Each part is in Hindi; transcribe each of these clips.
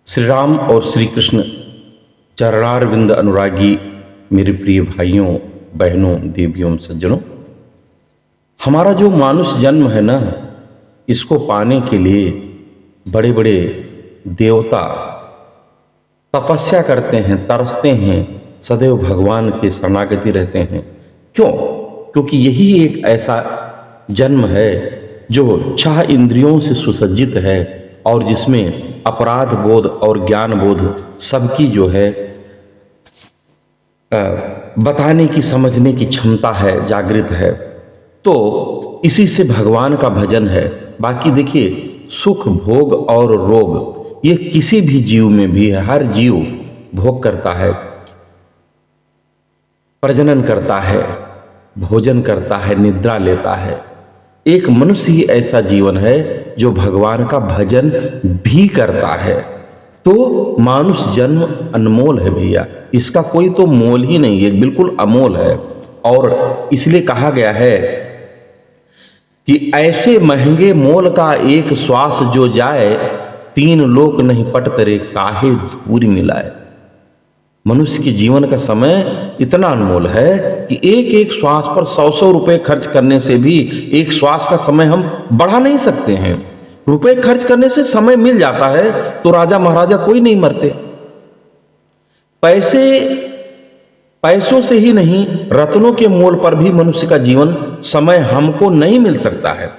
श्री राम और श्री कृष्ण चरणारविंद अनुरागी मेरे प्रिय भाइयों बहनों देवियों सज्जनों, हमारा जो मानुष जन्म है ना, इसको पाने के लिए बड़े बड़े देवता तपस्या करते हैं, तरसते हैं, सदैव भगवान के शरणागति रहते हैं। क्यों? क्योंकि यही एक ऐसा जन्म है जो 6 इंद्रियों से सुसज्जित है और जिसमें अपराध बोध और ज्ञान बोध सबकी जो है बताने की, समझने की क्षमता है, जागृत है। तो इसी से भगवान का भजन है। बाकी देखिए, सुख भोग और रोग ये किसी भी जीव में भी है। हर जीव भोग करता है, प्रजनन करता है, भोजन करता है, निद्रा लेता है। एक मनुष्य ही ऐसा जीवन है जो भगवान का भजन भी करता है। तो मानुष जन्म अनमोल है भैया, इसका कोई तो मोल ही नहीं है, बिल्कुल अमोल है। और इसलिए कहा गया है कि ऐसे महंगे मोल का एक श्वास जो जाए, 3 लोक नहीं पट तरे काहे धूरी मिलाए। मनुष्य के जीवन का समय इतना अनमोल है कि एक एक श्वास पर 100-100 रुपए खर्च करने से भी एक श्वास का समय हम बढ़ा नहीं सकते हैं। रुपए खर्च करने से समय मिल जाता है तो राजा महाराजा कोई नहीं मरते। पैसों से ही नहीं, रत्नों के मोल पर भी मनुष्य का जीवन समय हमको नहीं मिल सकता है।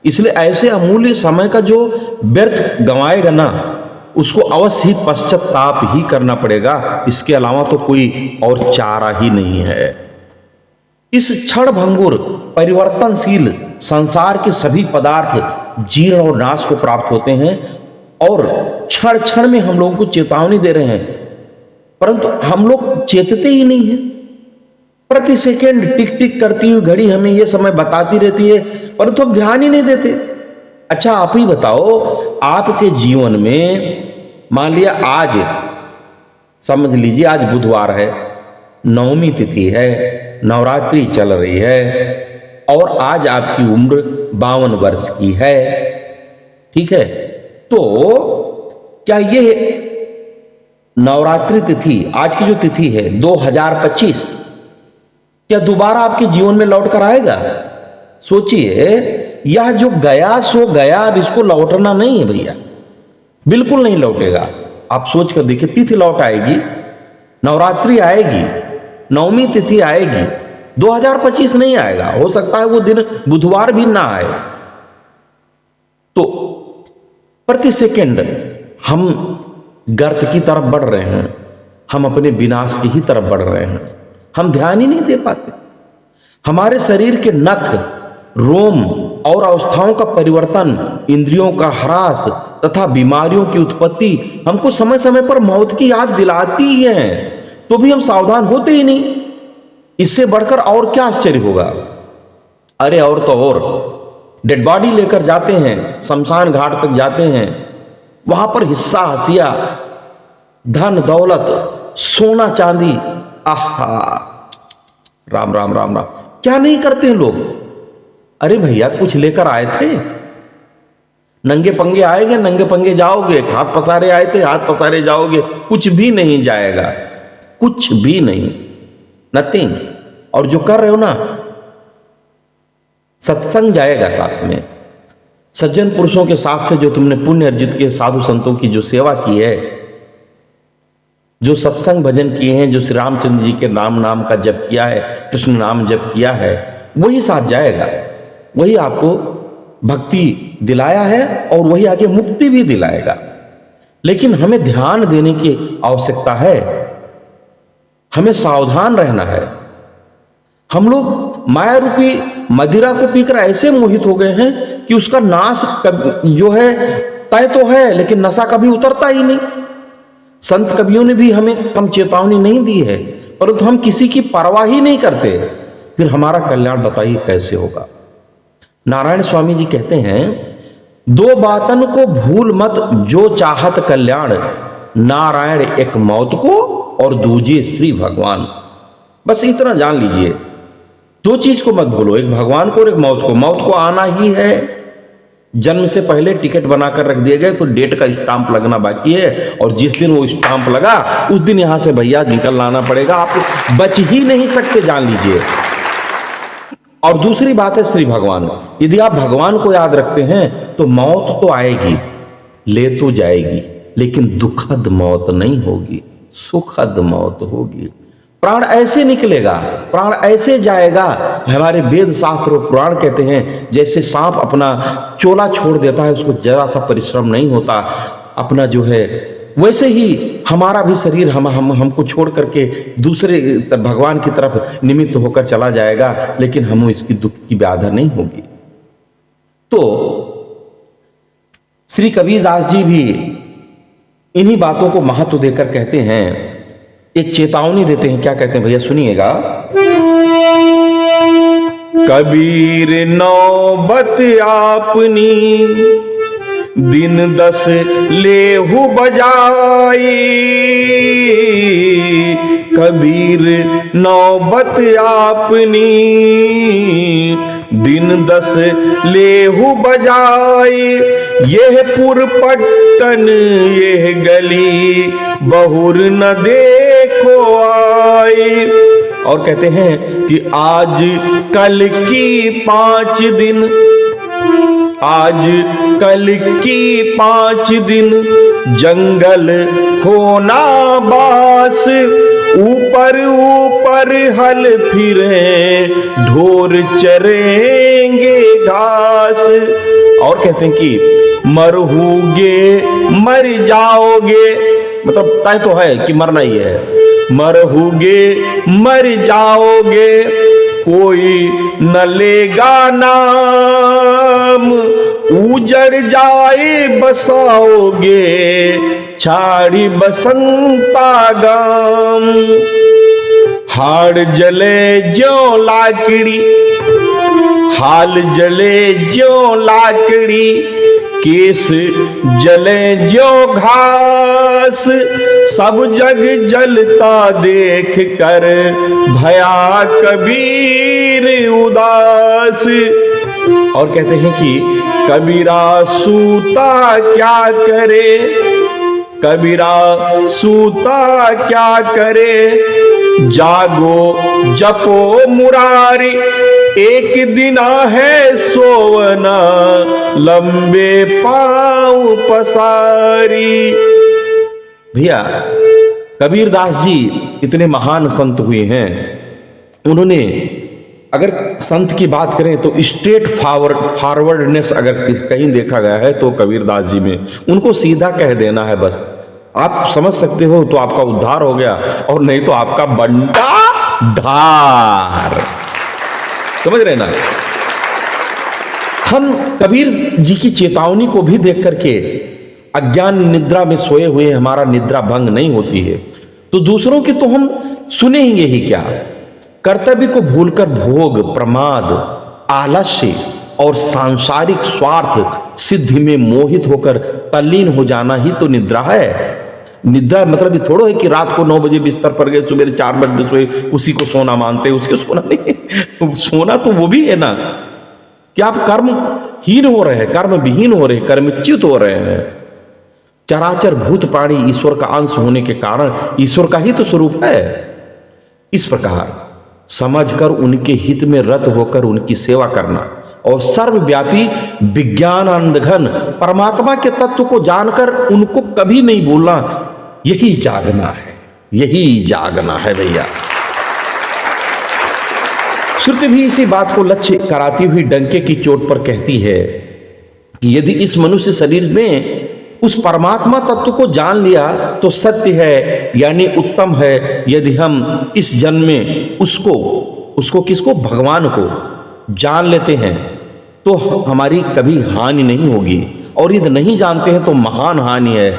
इसलिए ऐसे अमूल्य समय का जो व्यर्थ गंवाएगा ना, उसको अवश्य ही पश्चाताप ही करना पड़ेगा। इसके अलावा तो कोई और चारा ही नहीं है। इस क्षण भंगुर परिवर्तनशील संसार के सभी पदार्थ जीर्ण और नाश को प्राप्त होते हैं और क्षण क्षण में हम लोगों को चेतावनी दे रहे हैं, परंतु हम लोग चेतते ही नहीं हैं। प्रति सेकंड टिक टिक करती हुई घड़ी हमें यह समय बताती रहती है, परंतु हम ध्यान ही नहीं देते। अच्छा, आप ही बताओ, आपके जीवन में मान लिया आज समझ लीजिए आज बुधवार है, नवमी तिथि है, नवरात्रि चल रही है और आज आपकी उम्र 52 वर्ष की है, ठीक है? तो क्या ये नवरात्रि तिथि, आज की जो तिथि है 2025, क्या दोबारा आपके जीवन में लौट कर आएगा? सोचिए, यह जो गया सो गया, अब इसको लौटना नहीं है भैया, बिल्कुल नहीं लौटेगा। आप सोच कर देखिए, तिथि लौट आएगी, नवरात्रि आएगी, नवमी तिथि आएगी, 2025 नहीं आएगा। हो सकता है वो दिन बुधवार भी ना आए। तो प्रति सेकंड हम गर्त की तरफ बढ़ रहे हैं, हम अपने विनाश की ही तरफ बढ़ रहे हैं। हम ध्यान ही नहीं दे पाते। हमारे शरीर के नख, रोम और अवस्थाओं का परिवर्तन, इंद्रियों का ह्रास तथा बीमारियों की उत्पत्ति हमको समय समय पर मौत की याद दिलाती है, तो भी हम सावधान होते ही नहीं। इससे बढ़कर और क्या आश्चर्य होगा? अरे और तो और, डेड बॉडी लेकर जाते हैं, शमशान घाट तक जाते हैं, वहां पर हिस्सा हसिया, धन दौलत, सोना चांदी, आहा, राम राम राम राम, क्या नहीं करते हैं लोग। अरे भैया, कुछ लेकर आए थे, नंगे पंगे आएंगे, नंगे पंगे जाओगे। हाथ पसारे आए थे, हाथ पसारे जाओगे। कुछ भी नहीं जाएगा, कुछ भी नहीं, नथिंग। और जो कर रहे हो ना, सत्संग जाएगा साथ में, सज्जन पुरुषों के साथ से जो तुमने पुण्य अर्जित किए, साधु संतों की जो सेवा की है, जो सत्संग भजन किए हैं, जो श्री रामचंद्र जी के नाम का जप किया है, कृष्ण नाम जप किया है, वही साथ जाएगा। वही आपको भक्ति दिलाया है और वही आगे मुक्ति भी दिलाएगा। लेकिन हमें ध्यान देने की आवश्यकता है, हमें सावधान रहना है। हम लोग माया रूपी मदिरा को पीकर ऐसे मोहित हो गए हैं कि उसका नाश जो है तय तो है, लेकिन नशा कभी उतरता ही नहीं। संत कवियों ने भी हमें कम चेतावनी नहीं दी है, परंतु हम किसी की परवाह ही नहीं करते। फिर हमारा कल्याण बताइए कैसे होगा? नारायण स्वामी जी कहते हैं, 2 बातन को भूल मत जो चाहत कल्याण, नारायण एक मौत को और दूजे श्री भगवान। बस इतना जान लीजिए, 2 चीज को मत भूलो, एक भगवान को और एक मौत को। मौत को आना ही है, जन्म से पहले टिकट बनाकर रख दिए गए, कोई डेट का स्टाम्प लगना बाकी है, और जिस दिन वो स्टाम्प लगा उस दिन यहां से भैया निकल लाना पड़ेगा, आप बच ही नहीं सकते, जान लीजिए। और दूसरी बात है श्री भगवान, यदि आप भगवान को याद रखते हैं तो मौत तो आएगी, ले तो जाएगी, लेकिन दुखद मौत नहीं होगी, सुखद मौत होगी। प्राण ऐसे निकलेगा, प्राण ऐसे जाएगा, हमारे वेद शास्त्र और पुराण कहते हैं जैसे सांप अपना चोला छोड़ देता है, उसको जरा सा परिश्रम नहीं होता अपना जो है, वैसे ही हमारा भी शरीर हमको छोड़ करके दूसरे भगवान की तरफ निमित्त होकर चला जाएगा, लेकिन हमें इसकी दुख की व्याधा नहीं होगी। तो श्री कबीरदास जी भी इन्हीं बातों को महत्व देकर कहते हैं, एक चेतावनी देते हैं। क्या कहते हैं भैया, सुनिएगा। कबीर नौबत आपनी दिन 10 लेहु बजाई, कबीर नौबत आपनी दिन 10 लेहु बजाई, यह पुरपट्टन यह गली बहुर न देखो आई। और कहते हैं कि आज कल की 5 दिन, आज कल की 5 दिन जंगल होना बास, ऊपर ऊपर हल फिरे ढोर चरेंगे घास। और कहते हैं कि मरहूगे मर जाओगे, मतलब तय तो है कि मरना ही है, मरहूगे मर जाओगे, कोई न लेगा नाम, उजड़ जाए बसाओगे छाड़ी बसंता गाम। हाड़ जले ज्यों लाकड़ी, हाल जले ज्यों लाकड़ी, केस जले ज्यों घास, सब जग जलता देख कर भया कबीर उदास। और कहते हैं कि कबीरा सूता क्या करे, कबीरा सूता क्या करे, जागो जपो मुरारी, एक दिना है सोवना लंबे पांव पसारी। भैया कबीरदास जी इतने महान संत हुए हैं, उन्होंने अगर संत की बात करें तो स्ट्रेट फॉरवर्डनेस अगर कहीं देखा गया है तो कबीरदास जी में, उनको सीधा कह देना है बस, आप समझ सकते हो तो आपका उद्धार हो गया, और नहीं तो आपका बंटा ढार। समझ रहे ना। हम कबीर जी की चेतावनी को भी देख करके अज्ञान निद्रा में सोए हुए हमारा निद्रा भंग नहीं होती है, तो दूसरों की तो हम सुनेंगे ही क्या। कर्तव्य को भूलकर भोग, प्रमाद, आलस्य और सांसारिक स्वार्थ सिद्धि में मोहित होकर तल्लीन हो जाना ही तो निद्रा है। निद्रा मतलब ये थोड़ा है कि रात को 9 बजे बिस्तर पर गए, सुबह 4 बजे सोए, उसी को सोना मानते हैं, उसके सोना नहीं। सोना तो वो भी है ना कि आप कर्महीन हो रहे हैं, कर्म विहीन हो रहे हैं, कर्मच्युत हो रहे हैं। चराचर भूत प्राणी ईश्वर का अंश होने के कारण ईश्वर का ही तो स्वरूप है। इस प्रकार समझकर उनके हित में रत होकर उनकी सेवा करना और सर्वव्यापी विज्ञानानंद घन परमात्मा के तत्व को जानकर उनको कभी नहीं भूलना, यही जागना है, यही जागना है भैया। श्रुति भी इसी बात को लक्ष्य कराती हुई डंके की चोट पर कहती है कि यदि इस मनुष्य शरीर में उस परमात्मा तत्व को जान लिया तो सत्य है, यानी उत्तम है। यदि हम इस जन्म में उसको किसको, भगवान को जान लेते हैं तो हमारी कभी हानि नहीं होगी, और यदि नहीं जानते हैं तो महान हानि है।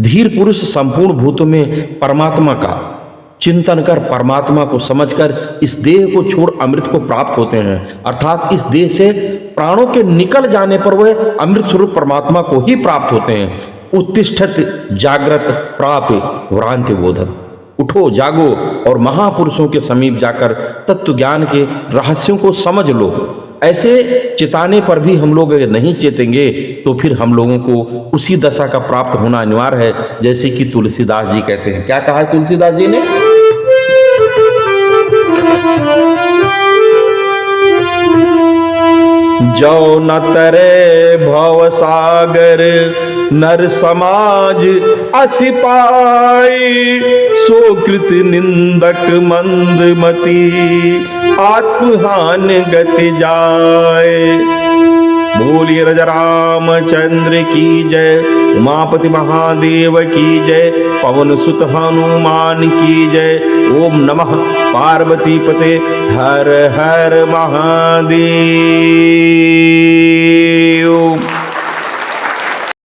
धीर पुरुष संपूर्ण भूतों में परमात्मा का चिंतन कर, परमात्मा को समझकर इस देह को छोड़ अमृत को प्राप्त होते हैं, अर्थात इस देह से प्राणों के निकल जाने पर वह अमृत स्वरूप परमात्मा को ही प्राप्त होते हैं। उत्तिष्ठत जागृत प्राप्त व्रांति बोधत, उठो जागो और महापुरुषों के समीप जाकर तत्व ज्ञान के रहस्यों को समझ लो। ऐसे चिताने पर भी हम लोग अगर नहीं चेतेंगे तो फिर हम लोगों को उसी दशा का प्राप्त होना अनिवार्य है, जैसे कि तुलसीदास जी कहते हैं। क्या कहा है तुलसीदास जी ने? जो न तरे भव सागर नर समाज असि पाई, सो कृत निंदक मंदमती आत्महान गति जाए। बोलिए राजा रामचंद्र की जय, उमापति महादेव की जय, पवन सुत हनुमान की जय। ओम नमः पार्वती पते, हर हर महादेव।